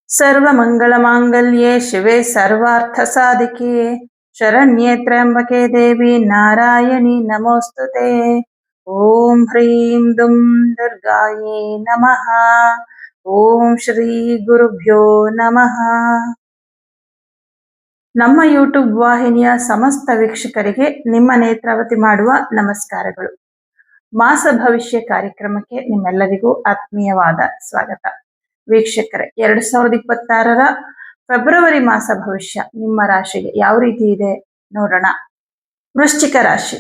सर्वमङ्गलमाङ्गल्ये शिवे सर्वार्थसाधिके शरण्ये त्र्यम्बके देवी नारायणी नमोस्तुते। ओम ह्रीं दुं दुर्गायै नमः। ಓಂ ಶ್ರೀ ಗುರುಭ್ಯೋ ನಮಃ. ನಮ್ಮ ಯೂಟ್ಯೂಬ್ ವಾಹಿನಿಯ ಸಮಸ್ತ ವೀಕ್ಷಕರಿಗೆ ನಿಮ್ಮ ನೇತ್ರಾವತಿ ಮಾಡುವ ನಮಸ್ಕಾರಗಳು. ಮಾಸ ಭವಿಷ್ಯ ಕಾರ್ಯಕ್ರಮಕ್ಕೆ ನಿಮ್ಮೆಲ್ಲರಿಗೂ ಆತ್ಮೀಯವಾದ ಸ್ವಾಗತ. ವೀಕ್ಷಕರೇ, 2026ರ ಫೆಬ್ರವರಿ ಮಾಸ ಭವಿಷ್ಯ ನಿಮ್ಮ ರಾಶಿಗೆ ಯಾವ ರೀತಿ ಇದೆ ನೋಡೋಣ. ವೃಶ್ಚಿಕ ರಾಶಿ.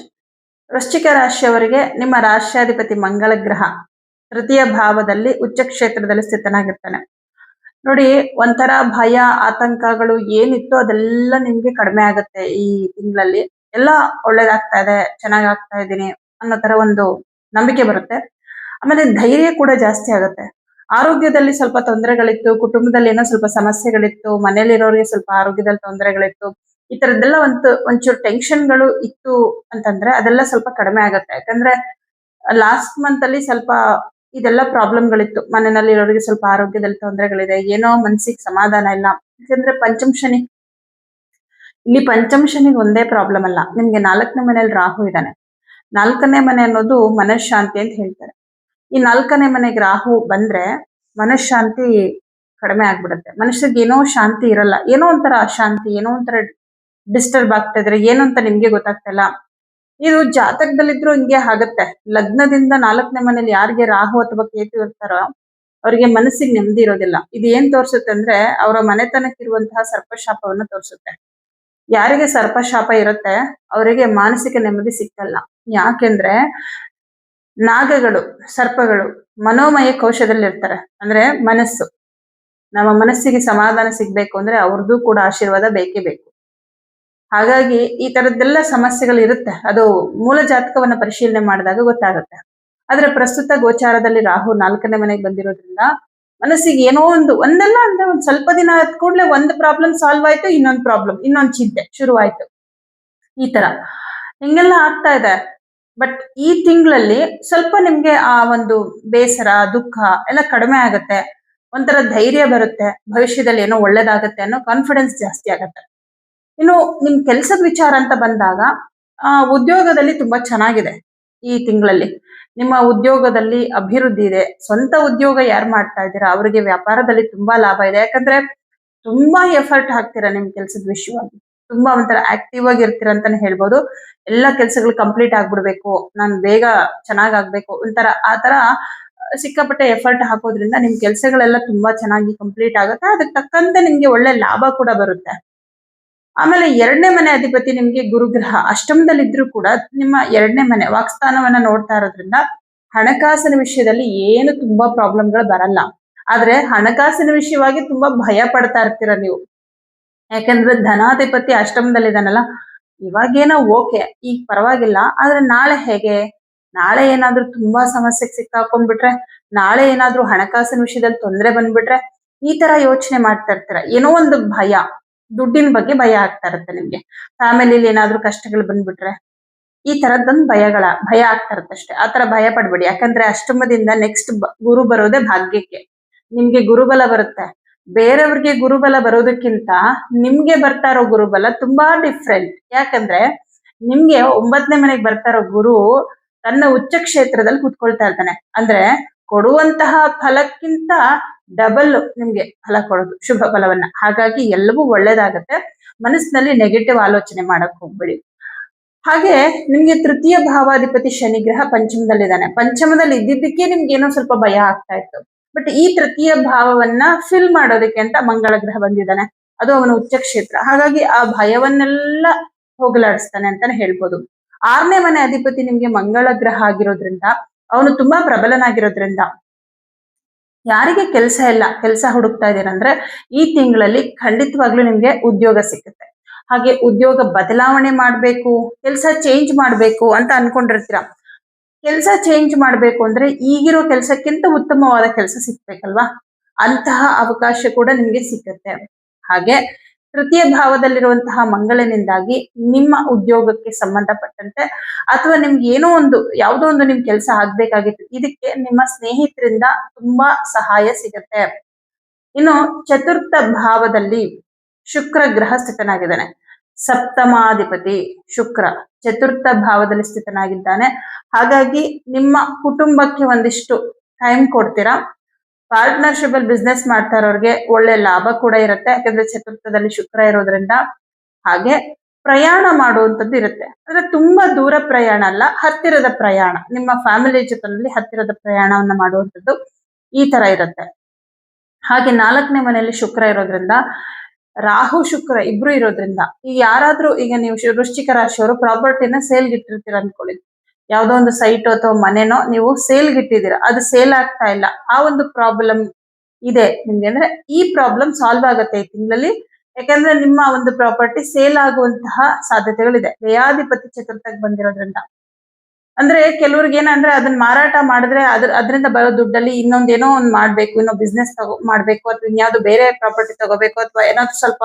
ವೃಶ್ಚಿಕ ರಾಶಿಯವರಿಗೆ ನಿಮ್ಮ ರಾಶ್ಯಾಧಿಪತಿ ಮಂಗಳ ಗ್ರಹ ತೃತೀಯ ಭಾವದಲ್ಲಿ ಉಚ್ಚ ಕ್ಷೇತ್ರದಲ್ಲಿ ಸ್ಥಿತನಾಗಿರ್ತಾನೆ. ನೋಡಿ, ಒಂಥರ ಭಯ ಆತಂಕಗಳು ಏನಿತ್ತು ಅದೆಲ್ಲ ನಿಮ್ಗೆ ಕಡಿಮೆ ಆಗುತ್ತೆ. ಈ ತಿಂಗಳಲ್ಲಿ ಎಲ್ಲ ಒಳ್ಳೇದಾಗ್ತಾ ಇದೆ, ಚೆನ್ನಾಗಾಗ್ತಾ ಇದ್ದೀನಿ ಅನ್ನೋ ತರ ಒಂದು ನಂಬಿಕೆ ಬರುತ್ತೆ. ಆಮೇಲೆ ಧೈರ್ಯ ಕೂಡ ಜಾಸ್ತಿ ಆಗುತ್ತೆ. ಆರೋಗ್ಯದಲ್ಲಿ ಸ್ವಲ್ಪ ತೊಂದರೆಗಳಿತ್ತು, ಕುಟುಂಬದಲ್ಲಿ ಏನೋ ಸ್ವಲ್ಪ ಸಮಸ್ಯೆಗಳಿತ್ತು, ಮನೇಲಿರೋರಿಗೆ ಸ್ವಲ್ಪ ಆರೋಗ್ಯದಲ್ಲಿ ತೊಂದರೆಗಳಿತ್ತು, ಈ ತರದ್ದೆಲ್ಲ ಒಂಚೂರು ಟೆನ್ಷನ್ಗಳು ಇತ್ತು ಅಂತಂದ್ರೆ ಅದೆಲ್ಲ ಸ್ವಲ್ಪ ಕಡಿಮೆ ಆಗುತ್ತೆ. ಯಾಕಂದ್ರೆ ಲಾಸ್ಟ್ ಮಂತ್ ಅಲ್ಲಿ ಸ್ವಲ್ಪ ಇದೆಲ್ಲ ಪ್ರಾಬ್ಲಮ್ಗಳಿತ್ತು. ಮನೆಯಲ್ಲಿ ಇರೋರಿಗೆ ಸ್ವಲ್ಪ ಆರೋಗ್ಯದಲ್ಲಿ ತೊಂದರೆಗಳಿದೆ, ಏನೋ ಮನ್ಸಿಗೆ ಸಮಾಧಾನ ಇಲ್ಲ. ಯಾಕಂದ್ರೆ ಪಂಚಮ ಶನಿ, ಇಲ್ಲಿ ಪಂಚಮ ಶನಿಗೆ ಒಂದೇ ಪ್ರಾಬ್ಲಮ್ ಅಲ್ಲ, ನಿಮ್ಗೆ 4ನೇ ಮನೆಯಲ್ಲಿ ರಾಹು ಇದ್ದಾನೆ. 4ನೇ ಮನೆ ಅನ್ನೋದು ಮನಃಶಾಂತಿ ಅಂತ ಹೇಳ್ತಾರೆ. ಈ 4ನೇ ಮನೆಗೆ ರಾಹು ಬಂದ್ರೆ ಮನಃಶಾಂತಿ ಕಡಿಮೆ ಆಗ್ಬಿಡುತ್ತೆ. ಮನುಷ್ಯರಿಗೆ ಏನೋ ಶಾಂತಿ ಇರಲ್ಲ, ಏನೋ ಒಂಥರ ಅಶಾಂತಿ, ಏನೋ ಒಂಥರ ಡಿಸ್ಟರ್ಬ್ ಆಗ್ತಾ ಇದ್ರೆ ಏನು ಅಂತ ನಿಮ್ಗೆ ಗೊತ್ತಾಗ್ತಾ ಇಲ್ಲ. ಇದು ಜಾತಕದಲ್ಲಿದ್ರು ಹಿಂಗೆ ಆಗತ್ತೆ. ಲಗ್ನದಿಂದ 4ನೇ ಮನೇಲಿ ಯಾರಿಗೆ ರಾಹು ಅಥವಾ ಕೇತು ಇರ್ತಾರೋ ಅವರಿಗೆ ಮನಸ್ಸಿಗೆ ನೆಮ್ಮದಿ ಇರೋದಿಲ್ಲ. ಇದು ಏನ್ ತೋರ್ಸುತ್ತೆ ಅಂದ್ರೆ ಅವರ ಮನೆತನಕ್ಕಿರುವಂತಹ ಸರ್ಪಶಾಪವನ್ನು ತೋರಿಸುತ್ತೆ. ಯಾರಿಗೆ ಸರ್ಪಶಾಪ ಇರುತ್ತೆ ಅವರಿಗೆ ಮಾನಸಿಕ ನೆಮ್ಮದಿ ಸಿಕ್ಕಲ್ಲ. ಯಾಕೆಂದ್ರೆ ನಾಗಗಳು, ಸರ್ಪಗಳು ಮನೋಮಯ ಕೋಶದಲ್ಲಿ ಇರ್ತಾರೆ. ಅಂದ್ರೆ ಮನಸ್ಸು, ನಮ್ಮ ಮನಸ್ಸಿಗೆ ಸಮಾಧಾನ ಸಿಗ್ಬೇಕು ಅಂದ್ರೆ ಅವ್ರದ್ದು ಕೂಡ ಆಶೀರ್ವಾದ ಬೇಕೇ ಬೇಕು. ಹಾಗಾಗಿ ಈ ತರದ್ದೆಲ್ಲ ಸಮಸ್ಯೆಗಳು ಇರುತ್ತೆ. ಅದು ಮೂಲ ಜಾತಕವನ್ನ ಪರಿಶೀಲನೆ ಮಾಡಿದಾಗ ಗೊತ್ತಾಗುತ್ತೆ. ಆದ್ರೆ ಪ್ರಸ್ತುತ ಗೋಚಾರದಲ್ಲಿ ರಾಹು 4ನೇ ಮನೆಗೆ ಬಂದಿರೋದ್ರಿಂದ ಮನಸ್ಸಿಗೆ ಏನೋ ಒಂದಲ್ಲ ಅಂದ್ರೆ ಒಂದ್ ಸ್ವಲ್ಪ ದಿನ ಆದ ಕೂಡಲೇ ಒಂದು ಪ್ರಾಬ್ಲಮ್ ಸಾಲ್ವ್ ಆಯ್ತು, ಇನ್ನೊಂದು ಪ್ರಾಬ್ಲಮ್, ಇನ್ನೊಂದು ಚಿಂತೆ ಶುರುವಾಯ್ತು. ಈ ತರ ಹಿಂಗೆಲ್ಲ ಆಗ್ತಾ ಇದೆ. ಬಟ್ ಈ ತಿಂಗಳಲ್ಲಿ ಸ್ವಲ್ಪ ನಿಮ್ಗೆ ಆ ಒಂದು ಬೇಸರ, ದುಃಖ ಎಲ್ಲ ಕಡಿಮೆ ಆಗುತ್ತೆ. ಒಂಥರ ಧೈರ್ಯ ಬರುತ್ತೆ, ಭವಿಷ್ಯದಲ್ಲಿ ಏನೋ ಒಳ್ಳೇದಾಗತ್ತೆ ಅನ್ನೋ ಕಾನ್ಫಿಡೆನ್ಸ್ ಜಾಸ್ತಿ ಆಗತ್ತೆ. ಇನ್ನು ನಿಮ್ ಕೆಲ್ಸದ ವಿಚಾರ ಅಂತ ಬಂದಾಗ ಉದ್ಯೋಗದಲ್ಲಿ ತುಂಬಾ ಚೆನ್ನಾಗಿದೆ. ಈ ತಿಂಗಳಲ್ಲಿ ನಿಮ್ಮ ಉದ್ಯೋಗದಲ್ಲಿ ಅಭಿವೃದ್ಧಿ ಇದೆ. ಸ್ವಂತ ಉದ್ಯೋಗ ಯಾರು ಮಾಡ್ತಾ ಇದ್ದೀರಾ ಅವರಿಗೆ ವ್ಯಾಪಾರದಲ್ಲಿ ತುಂಬಾ ಲಾಭ ಇದೆ. ಯಾಕಂದ್ರೆ ತುಂಬಾ ಎಫರ್ಟ್ ಹಾಕ್ತೀರಾ ನಿಮ್ ಕೆಲ್ಸದ ವಿಷಯವಾಗಿ. ತುಂಬಾ ಒಂಥರ ಆಕ್ಟಿವ್ ಆಗಿ ಇರ್ತೀರ ಅಂತಾನೆ ಹೇಳ್ಬೋದು. ಎಲ್ಲಾ ಕೆಲ್ಸಗಳು ಕಂಪ್ಲೀಟ್ ಆಗ್ಬಿಡ್ಬೇಕು, ನಾನು ಬೇಗ ಚೆನ್ನಾಗಾಗ್ಬೇಕು, ಒಂಥರ ಆತರ ಸಿಕ್ಕಾಪಟ್ಟೆ ಎಫರ್ಟ್ ಹಾಕೋದ್ರಿಂದ ನಿಮ್ ಕೆಲ್ಸಗಳೆಲ್ಲ ತುಂಬಾ ಚೆನ್ನಾಗಿ ಕಂಪ್ಲೀಟ್ ಆಗುತ್ತೆ. ಅದಕ್ಕೆ ತಕ್ಕಂತೆ ನಿಮ್ಗೆ ಒಳ್ಳೆ ಲಾಭ ಕೂಡ ಬರುತ್ತೆ. ಆಮೇಲೆ 2ನೇ ಮನೆ ಅಧಿಪತಿ ನಿಮ್ಗೆ ಗುರುಗ್ರಹ ಅಷ್ಟಮದಲ್ಲಿದ್ರು ಕೂಡ ನಿಮ್ಮ 2ನೇ ಮನೆ ವಾಕ್ಸ್ಥಾನವನ್ನ ನೋಡ್ತಾ ಇರೋದ್ರಿಂದ ಹಣಕಾಸಿನ ವಿಷಯದಲ್ಲಿ ಏನು ತುಂಬಾ ಪ್ರಾಬ್ಲಮ್ಗಳು ಬರಲ್ಲ. ಆದ್ರೆ ಹಣಕಾಸಿನ ವಿಷಯವಾಗಿ ತುಂಬಾ ಭಯ ಪಡ್ತಾ ಇರ್ತೀರ ನೀವು. ಯಾಕಂದ್ರೆ ಧನಾಧಿಪತಿ ಅಷ್ಟಮದಲ್ಲಿದ್ದಾನಲ್ಲ, ಇವಾಗೇನೋ ಓಕೆ, ಈಗ ಪರವಾಗಿಲ್ಲ, ಆದ್ರೆ ನಾಳೆ ಹೇಗೆ, ನಾಳೆ ಏನಾದ್ರೂ ತುಂಬಾ ಸಮಸ್ಯೆಗೆ ಸಿಕ್ಕಾಕೊಂಡ್ಬಿಟ್ರೆ, ನಾಳೆ ಏನಾದ್ರೂ ಹಣಕಾಸಿನ ವಿಷಯದಲ್ಲಿ ತೊಂದರೆ ಬಂದ್ಬಿಟ್ರೆ, ಈ ತರ ಯೋಚನೆ ಮಾಡ್ತಾ ಇರ್ತೀರ. ಏನೋ ಒಂದು ಭಯ, ದುಡ್ಡಿನ ಬಗ್ಗೆ ಭಯ ಆಗ್ತಾ ಇರುತ್ತೆ ನಿಮ್ಗೆ. ಫ್ಯಾಮಿಲಿಲಿ ಏನಾದ್ರೂ ಕಷ್ಟಗಳು ಬಂದ್ಬಿಟ್ರೆ ಈ ತರದ್ದೊಂದು ಭಯ ಆಗ್ತಾ ಇರುತ್ತೆ ಅಷ್ಟೇ. ಆತರ ಭಯ ಪಡ್ಬೇಡಿ. ಯಾಕಂದ್ರೆ ಅಷ್ಟಮದಿಂದ ನೆಕ್ಸ್ಟ್ ಗುರು ಬರೋದೇ ಭಾಗ್ಯಕ್ಕೆ. ನಿಮ್ಗೆ ಗುರುಬಲ ಬರುತ್ತೆ. ಬೇರೆಯವ್ರಿಗೆ ಗುರುಬಲ ಬರೋದಕ್ಕಿಂತ ನಿಮ್ಗೆ ಬರ್ತಾ ಇರೋ ಗುರುಬಲ ತುಂಬಾ ಡಿಫ್ರೆಂಟ್. ಯಾಕಂದ್ರೆ ನಿಮ್ಗೆ 9ನೇ ಮನೆಗೆ ಬರ್ತಾ ಇರೋ ಗುರು ತನ್ನ ಉಚ್ಚ ಕ್ಷೇತ್ರದಲ್ಲಿ ಕುತ್ಕೊಳ್ತಾ ಇರ್ತಾನೆ. ಅಂದ್ರೆ ಕೊಡುವಂತಹ ಫಲಕ್ಕಿಂತ ಡಬಲ್ ನಿಮ್ಗೆ ಫಲ ಕೊಡೋದು, ಶುಭ ಫಲವನ್ನ. ಹಾಗಾಗಿ ಎಲ್ಲವೂ ಒಳ್ಳೇದಾಗತ್ತೆ. ಮನಸ್ಸಿನಲ್ಲಿ ನೆಗೆಟಿವ್ ಆಲೋಚನೆ ಮಾಡಕ್ ಹೋಗ್ಬೇಡಿ. ಹಾಗೆ ನಿಮ್ಗೆ ತೃತೀಯ ಭಾವಾಧಿಪತಿ ಶನಿಗ್ರಹ ಪಂಚಮದಲ್ಲಿದ್ದಾನೆ. ಪಂಚಮದಲ್ಲಿ ಇದ್ದಿದ್ದಕ್ಕೆ ನಿಮ್ಗೆ ಏನೋ ಸ್ವಲ್ಪ ಭಯ ಆಗ್ತಾ ಇತ್ತು. ಬಟ್ ಈ ತೃತೀಯ ಭಾವವನ್ನ ಫಿಲ್ ಮಾಡೋದಕ್ಕೆ ಅಂತ ಮಂಗಳ ಗ್ರಹ ಬಂದಿದ್ದಾನೆ. ಅದು ಅವನ ಉಚ್ಚ ಕ್ಷೇತ್ರ. ಹಾಗಾಗಿ ಆ ಭಯವನ್ನೆಲ್ಲ ಹೋಗಲಾಡಿಸ್ತಾನೆ ಅಂತಾನೆ ಹೇಳ್ಬೋದು. 6ನೇ ಮನೆ ಅಧಿಪತಿ ನಿಮ್ಗೆ ಮಂಗಳ ಗ್ರಹ ಆಗಿರೋದ್ರಿಂದ ಅವನು ತುಂಬಾ ಪ್ರಬಲನಾಗಿರೋದ್ರಿಂದ ಯಾರಿಗೆ ಕೆಲಸ ಇಲ್ಲ, ಕೆಲಸ ಹುಡುಕ್ತಾ ಇದ್ದೀರಂದ್ರೆ ಈ ತಿಂಗಳಲ್ಲಿ ಖಂಡಿತವಾಗ್ಲೂ ನಿಮ್ಗೆ ಉದ್ಯೋಗ ಸಿಗುತ್ತೆ. ಹಾಗೆ ಉದ್ಯೋಗ ಬದಲಾವಣೆ ಮಾಡ್ಬೇಕು, ಕೆಲಸ ಚೇಂಜ್ ಮಾಡ್ಬೇಕು ಅಂತ ಅನ್ಕೊಂಡಿರ್ತೀರ. ಕೆಲಸ ಚೇಂಜ್ ಮಾಡ್ಬೇಕು ಅಂದ್ರೆ ಈಗಿರೋ ಕೆಲಸಕ್ಕಿಂತ ಉತ್ತಮವಾದ ಕೆಲಸ ಸಿಗ್ಬೇಕಲ್ವಾ, ಅಂತಹ ಅವಕಾಶ ಕೂಡ ನಿಮ್ಗೆ ಸಿಕ್ಕತ್ತೆ. ಹಾಗೆ ತೃತೀಯ ಭಾವದಲ್ಲಿರುವಂತಹ ಮಂಗಳನಿಂದಾಗಿ ನಿಮ್ಮ ಉದ್ಯೋಗಕ್ಕೆ ಸಂಬಂಧಪಟ್ಟಂತೆ ಅಥವಾ ನಿಮ್ಗೆ ಏನೋ ಯಾವುದೋ ಒಂದು ನಿಮ್ ಕೆಲಸ ಆಗ್ಬೇಕಾಗಿತ್ತು, ಇದಕ್ಕೆ ನಿಮ್ಮ ಸ್ನೇಹಿತರಿಂದ ತುಂಬಾ ಸಹಾಯ ಸಿಗತ್ತೆ. ಇನ್ನು ಚತುರ್ಥ ಭಾವದಲ್ಲಿ ಶುಕ್ರ ಗ್ರಹ ಸ್ಥಿತನಾಗಿದ್ದಾನೆ. ಸಪ್ತಮಾಧಿಪತಿ ಶುಕ್ರ ಚತುರ್ಥ ಭಾವದಲ್ಲಿ ಸ್ಥಿತನಾಗಿದ್ದಾನೆ. ಹಾಗಾಗಿ ನಿಮ್ಮ ಕುಟುಂಬಕ್ಕೆ ಒಂದಿಷ್ಟು ಟೈಮ್ ಕೊಡ್ತೀರಾ. ಪಾರ್ಟ್ನರ್ಶಿಪ್ ಅಲ್ಲಿ ಬಿಸ್ನೆಸ್ ಮಾಡ್ತಾ ಇರೋರಿಗೆ ಒಳ್ಳೆ ಲಾಭ ಕೂಡ ಇರುತ್ತೆ, ಯಾಕಂದ್ರೆ ಚತುರ್ಥದಲ್ಲಿ ಶುಕ್ರ ಇರೋದ್ರಿಂದ. ಹಾಗೆ ಪ್ರಯಾಣ ಮಾಡುವಂಥದ್ದು ಇರುತ್ತೆ, ಅಂದ್ರೆ ತುಂಬಾ ದೂರ ಪ್ರಯಾಣ ಅಲ್ಲ, ಹತ್ತಿರದ ಪ್ರಯಾಣ, ನಿಮ್ಮ ಫ್ಯಾಮಿಲಿ ಜೊತೆನಲ್ಲಿ ಹತ್ತಿರದ ಪ್ರಯಾಣವನ್ನ ಮಾಡುವಂಥದ್ದು ಈ ತರ ಇರುತ್ತೆ. ಹಾಗೆ 4ನೇ ಮನೆಯಲ್ಲಿ ಶುಕ್ರ ಇರೋದ್ರಿಂದ, ರಾಹು ಶುಕ್ರ ಇಬ್ರು ಇರೋದ್ರಿಂದ, ಈಗ ಯಾರಾದ್ರೂ ಈಗ ನೀವು ವೃಶ್ಚಿಕ ರಾಶಿಯವರು ಪ್ರಾಪರ್ಟಿನ ಸೇಲ್ಗೆ ಇಟ್ಟಿರ್ತೀರ ಅನ್ಕೊಳ್ಳಿ, ಯಾವ್ದೋ ಒಂದು ಸೈಟ್ ಅಥವಾ ಮನೆನೋ ನೀವು ಸೇಲ್ಗೆ ಇಟ್ಟಿದ್ದೀರಾ, ಅದು ಸೇಲ್ ಆಗ್ತಾ ಇಲ್ಲ, ಆ ಒಂದು ಪ್ರಾಬ್ಲಮ್ ಇದೆ ನಿಮ್ಗೆ, ಅಂದ್ರೆ ಈ ಪ್ರಾಬ್ಲಮ್ ಸಾಲ್ವ್ ಆಗುತ್ತೆ ಈ ತಿಂಗಳಲ್ಲಿ. ಯಾಕಂದ್ರೆ ನಿಮ್ಮ ಒಂದು ಪ್ರಾಪರ್ಟಿ ಸೇಲ್ ಆಗುವಂತಹ ಸಾಧ್ಯತೆಗಳಿದೆ, ವ್ಯಯಾಧಿಪತಿ ಚತುರ್ಥಕ್ಕೆ ಬಂದಿರೋದ್ರಿಂದ. ಅಂದ್ರೆ ಕೆಲವ್ರಿಗೆ ಏನಂದ್ರೆ ಅದನ್ನ ಮಾರಾಟ ಮಾಡಿದ್ರೆ ಅದರಿಂದ ಬರೋ ದುಡ್ಡಲ್ಲಿ ಇನ್ನೊಂದೇನೋ ಒಂದು ಮಾಡ್ಬೇಕು, ಇನ್ನೋ ಬಿಸ್ನೆಸ್ ಮಾಡ್ಬೇಕು, ಅಥವಾ ಇನ್ಯಾವುದೋ ಬೇರೆ ಪ್ರಾಪರ್ಟಿ ತಗೋಬೇಕು, ಅಥವಾ ಏನಾದ್ರು ಸ್ವಲ್ಪ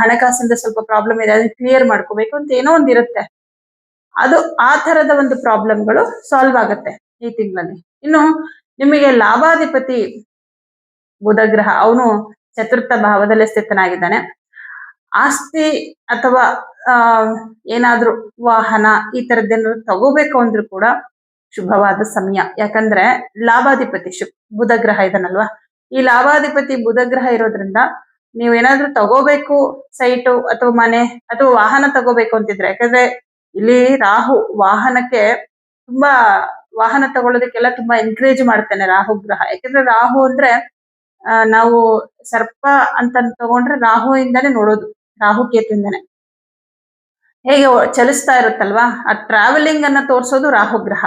ಹಣಕಾಸಿಂದ ಸ್ವಲ್ಪ ಪ್ರಾಬ್ಲಮ್ ಇದೆ ಅದನ್ನ ಕ್ಲಿಯರ್ ಮಾಡ್ಕೋಬೇಕು ಅಂತ ಏನೋ ಒಂದ್ ಇರುತ್ತೆ. ಅದು ಆ ತರದ ಒಂದು ಪ್ರಾಬ್ಲಮ್ಗಳು ಸಾಲ್ವ್ ಆಗುತ್ತೆ ಈ ತಿಂಗಳಲ್ಲಿ. ಇನ್ನು ನಿಮಗೆ ಲಾಭಾಧಿಪತಿ ಬುಧ ಗ್ರಹ, ಅವನು ಚತುರ್ಥ ಭಾವದಲ್ಲೇ ಸ್ಥಿತನಾಗಿದ್ದಾನೆ. ಆಸ್ತಿ ಅಥವಾ ಏನಾದ್ರೂ ವಾಹನ ಈ ತರದ್ದೇನಾದ್ರು ತಗೋಬೇಕು ಅಂದ್ರೂ ಕೂಡ ಶುಭವಾದ ಸಮಯ. ಯಾಕಂದ್ರೆ ಲಾಭಾಧಿಪತಿ ಬುಧ ಗ್ರಹ ಇದನ್ನಲ್ವಾ, ಈ ಲಾಭಾಧಿಪತಿ ಬುಧ ಗ್ರಹ ಇರೋದ್ರಿಂದ ನೀವು ಏನಾದ್ರೂ ತಗೋಬೇಕು, ಸೈಟು ಅಥವಾ ಮನೆ ಅಥವಾ ವಾಹನ ತಗೋಬೇಕು ಅಂತಿದ್ರೆ, ಯಾಕಂದ್ರೆ ಇಲ್ಲಿ ರಾಹು ವಾಹನಕ್ಕೆ ತುಂಬಾ, ವಾಹನ ತಗೊಳ್ಳೋದಕ್ಕೆಲ್ಲ ತುಂಬಾ ಎನ್ಕರೇಜ್ ಮಾಡ್ತಾನೆ ರಾಹು ಗ್ರಹ. ಯಾಕಂದ್ರೆ ರಾಹು ಅಂದ್ರೆ ನಾವು ಸರ್ಪ ಅಂತ ತಗೊಂಡ್ರೆ ರಾಹು ಇಂದಾನೆ ನೋಡೋದು, ರಾಹು ಕೇತುವಿಂದಾನೆ ಹೇಗೆ ಚಲಿಸ್ತಾ ಇರುತ್ತಲ್ವಾ, ಆ ಟ್ರಾವೆಲಿಂಗ್ ಅನ್ನ ತೋರಿಸೋದು ರಾಹು ಗ್ರಹ.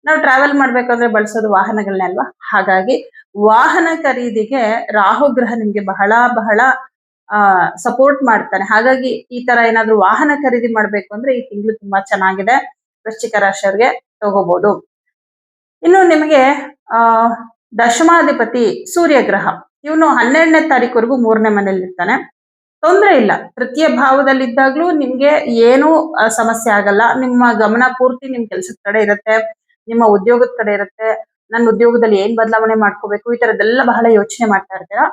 ನಾವು ಟ್ರಾವೆಲ್ ಮಾಡ್ಬೇಕಂದ್ರೆ ಬಳಸೋದು ವಾಹನಗಳನ್ನೇ ಅಲ್ವಾ. ಹಾಗಾಗಿ ವಾಹನ ಖರೀದಿಗೆ ರಾಹು ಗ್ರಹ ನಿಮ್ಗೆ ಬಹಳ ಬಹಳ ಸಪೋರ್ಟ್ ಮಾಡ್ತಾನೆ. ಹಾಗಾಗಿ ಈ ತರ ಏನಾದ್ರು ವಾಹನ ಖರೀದಿ ಮಾಡ್ಬೇಕು ಅಂದ್ರೆ ಈ ತಿಂಗಳು ತುಂಬಾ ಚೆನ್ನಾಗಿದೆ, ವೃಶ್ಚಿಕ ರಾಶಿಯವರಿಗೆ ತಗೋಬಹುದು. ಇನ್ನು ನಿಮಗೆ ದಶಮಾಧಿಪತಿ ಸೂರ್ಯ ಗ್ರಹ, ಇವನು 12ನೇ ತಾರೀಕುವರೆಗೂ 3ನೇ ಮನೆಯಲ್ಲಿ ಇರ್ತಾನೆ. ತೊಂದರೆ ಇಲ್ಲ, ತೃತೀಯ ಭಾವದಲ್ಲಿದ್ದಾಗ್ಲೂ ನಿಮ್ಗೆ ಏನೂ ಸಮಸ್ಯೆ ಆಗಲ್ಲ. ನಿಮ್ಮ ಗಮನ ಪೂರ್ತಿ ನಿಮ್ ಕೆಲ್ಸದ ಕಡೆ ಇರುತ್ತೆ, ನಿಮ್ಮ ಉದ್ಯೋಗದ ಕಡೆ ಇರುತ್ತೆ. ನನ್ನ ಉದ್ಯೋಗದಲ್ಲಿ ಏನ್ ಬದಲಾವಣೆ ಮಾಡ್ಕೋಬೇಕು, ಈ ತರದೆಲ್ಲ ಬಹಳ ಯೋಚನೆ ಮಾಡ್ತಾ ಇರ್ತೀರಾ.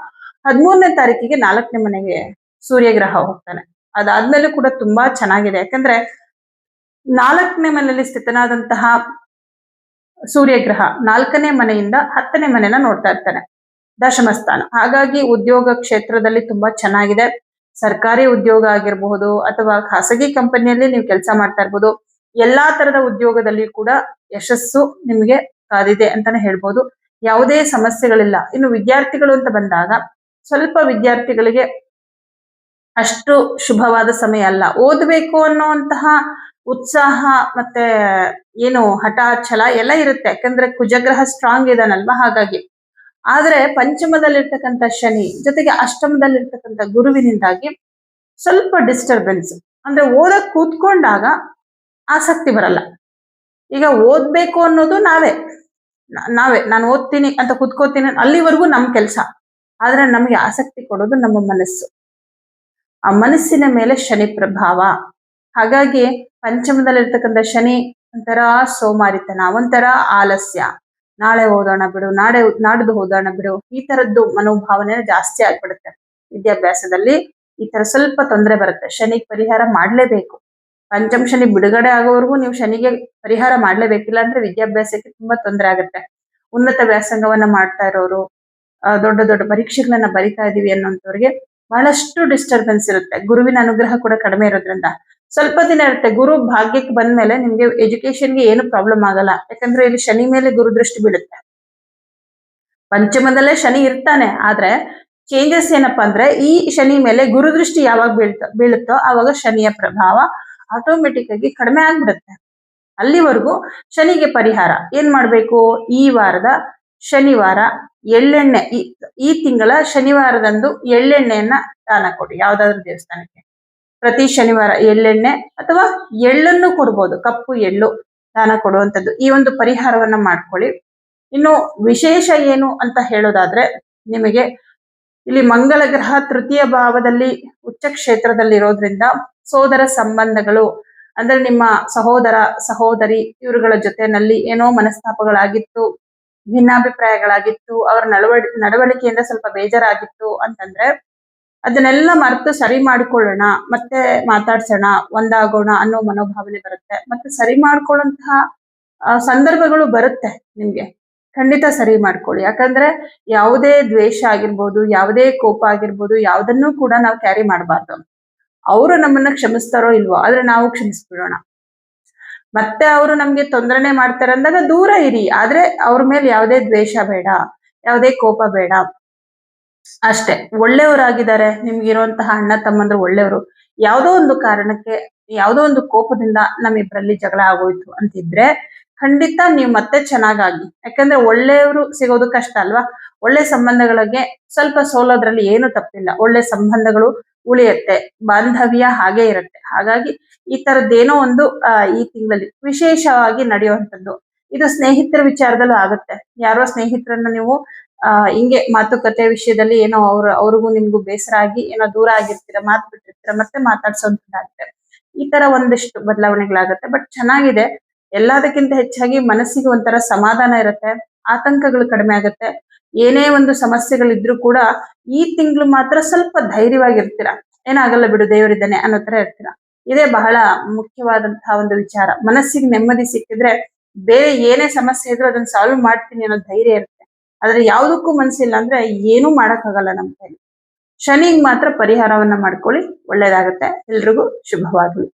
13ನೇ ತಾರೀಕಿಗೆ 4ನೇ ಮನೆಗೆ ಸೂರ್ಯ ಗ್ರಹ ಹೋಗ್ತಾನೆ. ಅದಾದ್ಮೇಲೂ ಕೂಡ ತುಂಬಾ ಚೆನ್ನಾಗಿದೆ, ಯಾಕಂದ್ರೆ 4ನೇ ಮನೆಯಲ್ಲಿ ಸ್ಥಿತನಾದಂತಹ ಸೂರ್ಯ ಗ್ರಹ 4ನೇ ಮನೆಯಿಂದ 10ನೇ ಮನೆನ ನೋಡ್ತಾ ಇರ್ತಾನೆ, ದಶಮ ಸ್ಥಾನ. ಹಾಗಾಗಿ ಉದ್ಯೋಗ ಕ್ಷೇತ್ರದಲ್ಲಿ ತುಂಬಾ ಚೆನ್ನಾಗಿದೆ. ಸರ್ಕಾರಿ ಉದ್ಯೋಗ ಆಗಿರಬಹುದು ಅಥವಾ ಖಾಸಗಿ ಕಂಪನಿಯಲ್ಲಿ ನೀವು ಕೆಲಸ ಮಾಡ್ತಾ ಇರ್ಬೋದು, ಎಲ್ಲಾ ತರದ ಉದ್ಯೋಗದಲ್ಲಿ ಕೂಡ ಯಶಸ್ಸು ನಿಮ್ಗೆ ಕಾದಿದೆ ಅಂತಾನೆ ಹೇಳ್ಬೋದು. ಯಾವುದೇ ಸಮಸ್ಯೆಗಳಿಲ್ಲ. ಇನ್ನು ವಿದ್ಯಾರ್ಥಿಗಳು ಅಂತ ಬಂದಾಗ ಸ್ವಲ್ಪ ವಿದ್ಯಾರ್ಥಿಗಳಿಗೆ ಅಷ್ಟು ಶುಭವಾದ ಸಮಯ ಅಲ್ಲ. ಓದ್ಬೇಕು ಅನ್ನೋಂತಹ ಉತ್ಸಾಹ ಮತ್ತೆ ಏನು ಹಠ ಛಲ ಎಲ್ಲ ಇರುತ್ತೆ, ಯಾಕಂದ್ರೆ ಕುಜಗ್ರಹ ಸ್ಟ್ರಾಂಗ್ ಇದಾನಲ್ವಾ. ಹಾಗಾಗಿ ಆದ್ರೆ ಪಂಚಮದಲ್ಲಿರ್ತಕ್ಕಂಥ ಶನಿ ಜೊತೆಗೆ ಅಷ್ಟಮದಲ್ಲಿರ್ತಕ್ಕಂಥ ಗುರುವಿನಿಂದಾಗಿ ಸ್ವಲ್ಪ ಡಿಸ್ಟರ್ಬೆನ್ಸ್, ಅಂದ್ರೆ ಓದಕ್ ಕೂತ್ಕೊಂಡಾಗ ಆಸಕ್ತಿ ಬರಲ್ಲ. ಈಗ ಓದ್ಬೇಕು ಅನ್ನೋದು ನಾವೇ ನಾನು ಓದ್ತೀನಿ ಅಂತ ಕೂತ್ಕೋತೀನಿ ಅಲ್ಲಿವರೆಗೂ ನಮ್ ಕೆಲಸ, ಆದ್ರೆ ನಮ್ಗೆ ಆಸಕ್ತಿ ಕೊಡೋದು ನಮ್ಮ ಮನಸ್ಸು. ಆ ಮನಸ್ಸಿನ ಮೇಲೆ ಶನಿ ಪ್ರಭಾವ. ಹಾಗಾಗಿ ಪಂಚಮದಲ್ಲಿರ್ತಕ್ಕಂಥ ಶನಿ ಒಂಥರ ಸೋಮಾರಿತನ, ಒಂಥರ ಆಲಸ್ಯ, ನಾಳೆ ಓದೋಣ ಬಿಡು, ನಾಡ್ದು ಓದೋಣ ಬಿಡು, ಈ ತರದ್ದು ಮನೋಭಾವನೆ ಜಾಸ್ತಿ ಆಗ್ಬಿಡುತ್ತೆ. ವಿದ್ಯಾಭ್ಯಾಸದಲ್ಲಿ ಈ ತರ ಸ್ವಲ್ಪ ತೊಂದರೆ ಬರುತ್ತೆ. ಶನಿಗೆ ಪರಿಹಾರ ಮಾಡ್ಲೇಬೇಕು. ಪಂಚಮ ಶನಿ ಬಿಡುಗಡೆ ಆಗೋವರೆಗೂ ನೀವು ಶನಿಗೆ ಪರಿಹಾರ ಮಾಡ್ಲೇಬೇಕಿಲ್ಲ ಅಂದ್ರೆ ವಿದ್ಯಾಭ್ಯಾಸಕ್ಕೆ ತುಂಬಾ ತೊಂದರೆ ಆಗುತ್ತೆ. ಉನ್ನತ ವ್ಯಾಸಂಗವನ್ನ ಮಾಡ್ತಾ ಇರೋರು, ದೊಡ್ಡ ದೊಡ್ಡ ಪರೀಕ್ಷೆಗಳನ್ನ ಬರಿತಾ ಇದೀವಿ ಅನ್ನೋಂಥವ್ರಿಗೆ ಬಹಳಷ್ಟು ಡಿಸ್ಟರ್ಬೆನ್ಸ್ ಇರುತ್ತೆ. ಗುರುವಿನ ಅನುಗ್ರಹ ಕೂಡ ಕಡಿಮೆ ಇರೋದ್ರಿಂದ ಸ್ವಲ್ಪ ದಿನ ಇರುತ್ತೆ. ಗುರು ಭಾಗ್ಯಕ್ಕೆ ಬಂದ್ಮೇಲೆ ನಿಮ್ಗೆ ಎಜುಕೇಶನ್ಗೆ ಏನು ಪ್ರಾಬ್ಲಮ್ ಆಗಲ್ಲ, ಯಾಕಂದ್ರೆ ಇಲ್ಲಿ ಶನಿ ಮೇಲೆ ಗುರು ದೃಷ್ಟಿ ಬೀಳುತ್ತೆ. ಪಂಚಮದಲ್ಲೇ ಶನಿ ಇರ್ತಾನೆ, ಆದ್ರೆ ಚೇಂಜಸ್ ಏನಪ್ಪಾ ಅಂದ್ರೆ ಈ ಶನಿ ಮೇಲೆ ಗುರು ದೃಷ್ಟಿ ಯಾವಾಗ ಬೀಳುತ್ತೋ ಆವಾಗ ಶನಿಯ ಪ್ರಭಾವ ಆಟೋಮೆಟಿಕ್ ಆಗಿ ಕಡಿಮೆ ಆಗ್ಬಿಡುತ್ತೆ. ಅಲ್ಲಿವರೆಗೂ ಶನಿಗೆ ಪರಿಹಾರ ಏನ್ ಮಾಡ್ಬೇಕು, ಈ ವಾರದ ಶನಿವಾರ ಎಳ್ಳೆಣ್ಣೆ, ಈ ತಿಂಗಳ ಶನಿವಾರದಂದು ಎಳ್ಳೆಣ್ಣೆಯನ್ನ ದಾನ ಕೊಡಿ ಯಾವ್ದಾದ್ರು ದೇವಸ್ಥಾನಕ್ಕೆ. ಪ್ರತಿ ಶನಿವಾರ ಎಳ್ಳೆಣ್ಣೆ ಅಥವಾ ಎಳ್ಳನ್ನು ಕೊಡ್ಬೋದು, ಕಪ್ಪು ಎಳ್ಳು ದಾನ ಕೊಡುವಂಥದ್ದು. ಈ ಒಂದು ಪರಿಹಾರವನ್ನ ಮಾಡ್ಕೊಳ್ಳಿ. ಇನ್ನು ವಿಶೇಷ ಏನು ಅಂತ ಹೇಳೋದಾದ್ರೆ, ನಿಮಗೆ ಇಲ್ಲಿ ಮಂಗಳ ಗ್ರಹ ತೃತೀಯ ಭಾವದಲ್ಲಿ ಉಚ್ಚ ಕ್ಷೇತ್ರದಲ್ಲಿ ಇರೋದ್ರಿಂದ ಸೋದರ ಸಂಬಂಧಗಳು, ಅಂದ್ರೆ ನಿಮ್ಮ ಸಹೋದರ ಸಹೋದರಿ ಇವರುಗಳ ಜೊತೆನಲ್ಲಿ ಏನೋ ಮನಸ್ತಾಪಗಳಾಗಿತ್ತು, ಭಿನ್ನಾಭಿಪ್ರಾಯಗಳಾಗಿತ್ತು, ಅವರ ನಡವಳಿಕೆಯಿಂದ ಸ್ವಲ್ಪ ಬೇಜಾರಾಗಿತ್ತು ಅಂತಂದ್ರೆ ಅದನ್ನೆಲ್ಲ ಮರೆತು ಸರಿ ಮಾಡ್ಕೊಳ್ಳೋಣ, ಮತ್ತೆ ಮಾತಾಡ್ಸೋಣ, ಒಂದಾಗೋಣ ಅನ್ನೋ ಮನೋಭಾವನೆ ಬರುತ್ತೆ. ಮತ್ತೆ ಸರಿ ಮಾಡ್ಕೊಳ್ಳುವಂತಹ ಸಂದರ್ಭಗಳು ಬರುತ್ತೆ ನಿಮ್ಗೆ. ಖಂಡಿತ ಸರಿ ಮಾಡ್ಕೊಳ್ಳಿ. ಯಾಕಂದ್ರೆ ಯಾವುದೇ ದ್ವೇಷ ಆಗಿರ್ಬೋದು, ಯಾವುದೇ ಕೋಪ ಆಗಿರ್ಬೋದು, ಯಾವುದನ್ನೂ ಕೂಡ ನಾವು ಕ್ಯಾರಿ ಮಾಡಬಾರ್ದು. ಅವರು ನಮ್ಮನ್ನ ಕ್ಷಮಿಸ್ತಾರೋ ಇಲ್ವೋ, ಆದ್ರೆ ನಾವು ಕ್ಷಮಿಸ್ಬಿಡೋಣ. ಮತ್ತೆ ಅವರು ನಮ್ಗೆ ತೊಂದರೆನೆ ಮಾಡ್ತಾರೆ ಅಂದಾಗ ದೂರ ಇರಿ, ಆದ್ರೆ ಅವ್ರ ಮೇಲೆ ಯಾವುದೇ ದ್ವೇಷ ಬೇಡ, ಯಾವುದೇ ಕೋಪ ಬೇಡ. ಅಷ್ಟೇ. ಒಳ್ಳೆಯವರಾಗಿದ್ದಾರೆ, ನಿಮ್ಗಿರುವಂತಹ ಅಣ್ಣ ತಮ್ಮಂದ್ರು ಒಳ್ಳೆಯವರು. ಯಾವುದೋ ಒಂದು ಕಾರಣಕ್ಕೆ, ಯಾವುದೋ ಒಂದು ಕೋಪದಿಂದ ನಮ್ಮಿಬ್ರಲ್ಲಿ ಜಗಳ ಆಗೋಯ್ತು ಅಂತಿದ್ರೆ ಖಂಡಿತ ನೀವು ಮತ್ತೆ ಚೆನ್ನಾಗಾಗಿ. ಯಾಕಂದ್ರೆ ಒಳ್ಳೆಯವರು ಸಿಗೋದು ಕಷ್ಟ ಅಲ್ವಾ. ಒಳ್ಳೆ ಸಂಬಂಧಗಳಿಗೆ ಸ್ವಲ್ಪ ಸೋಲೋದ್ರಲ್ಲಿ ಏನು ತಪ್ಪಿಲ್ಲ. ಒಳ್ಳೆ ಸಂಬಂಧಗಳು ಉಳಿಯುತ್ತೆ, ಬಾಂಧವ್ಯ ಹಾಗೆ ಇರುತ್ತೆ. ಹಾಗಾಗಿ ಈ ತರದ್ದೇನೋ ಒಂದು ಈ ತಿಂಗಳಲ್ಲಿ ವಿಶೇಷವಾಗಿ ನಡೆಯುವಂಥದ್ದು. ಇದು ಸ್ನೇಹಿತರ ವಿಚಾರದಲ್ಲೂ ಆಗುತ್ತೆ. ಯಾರೋ ಸ್ನೇಹಿತರನ್ನ ನೀವು ಹಿಂಗೆ ಮಾತುಕತೆ ವಿಷಯದಲ್ಲಿ ಏನೋ ಅವ್ರಿಗೂ ನಿಮ್ಗೂ ಬೇಸರ ಆಗಿ ಏನೋ ದೂರ ಆಗಿರ್ತೀರ, ಮಾತು ಬಿಟ್ಟಿರ್ತೀರ, ಮತ್ತೆ ಮಾತಾಡ್ಸೋಂಥದ್ದಾಗುತ್ತೆ. ಈ ತರ ಒಂದಿಷ್ಟು ಬದಲಾವಣೆಗಳಾಗತ್ತೆ. ಬಟ್ ಚೆನ್ನಾಗಿದೆ. ಎಲ್ಲದಕ್ಕಿಂತ ಹೆಚ್ಚಾಗಿ ಮನಸ್ಸಿಗೆ ಒಂಥರ ಸಮಾಧಾನ ಇರುತ್ತೆ, ಆತಂಕಗಳು ಕಡಿಮೆ ಆಗುತ್ತೆ. ಏನೇ ಒಂದು ಸಮಸ್ಯೆಗಳಿದ್ರು ಕೂಡ ಈ ತಿಂಗಳು ಮಾತ್ರ ಸ್ವಲ್ಪ ಧೈರ್ಯವಾಗಿರ್ತೀರ. ಏನಾಗಲ್ಲ ಬಿಡು, ದೇವರಿದ್ದಾನೆ ಅನ್ನೋ ತರ ಇರ್ತೀರ. ಇದೇ ಬಹಳ ಮುಖ್ಯವಾದಂತಹ ಒಂದು ವಿಚಾರ. ಮನಸ್ಸಿಗೆ ನೆಮ್ಮದಿ ಸಿಕ್ಕಿದ್ರೆ ಬೇರೆ ಏನೇ ಸಮಸ್ಯೆ ಇದ್ರೂ ಅದನ್ನ ಸಾಲ್ವ್ ಮಾಡ್ತೀನಿ ಅನ್ನೋ ಧೈರ್ಯ ಇರುತ್ತೆ. ಆದ್ರೆ ಯಾವುದಕ್ಕೂ ಮನಸ್ಸಿಲ್ಲ ಅಂದ್ರೆ ಏನೂ ಮಾಡಕ್ಕಾಗಲ್ಲ ನಮ್ಮ ಕೈಲಿ. ಶನಿಗೆ ಮಾತ್ರ ಪರಿಹಾರವನ್ನ ಮಾಡ್ಕೊಳ್ಳಿ, ಒಳ್ಳೇದಾಗುತ್ತೆ. ಎಲ್ರಿಗೂ ಶುಭವಾಗಲಿ.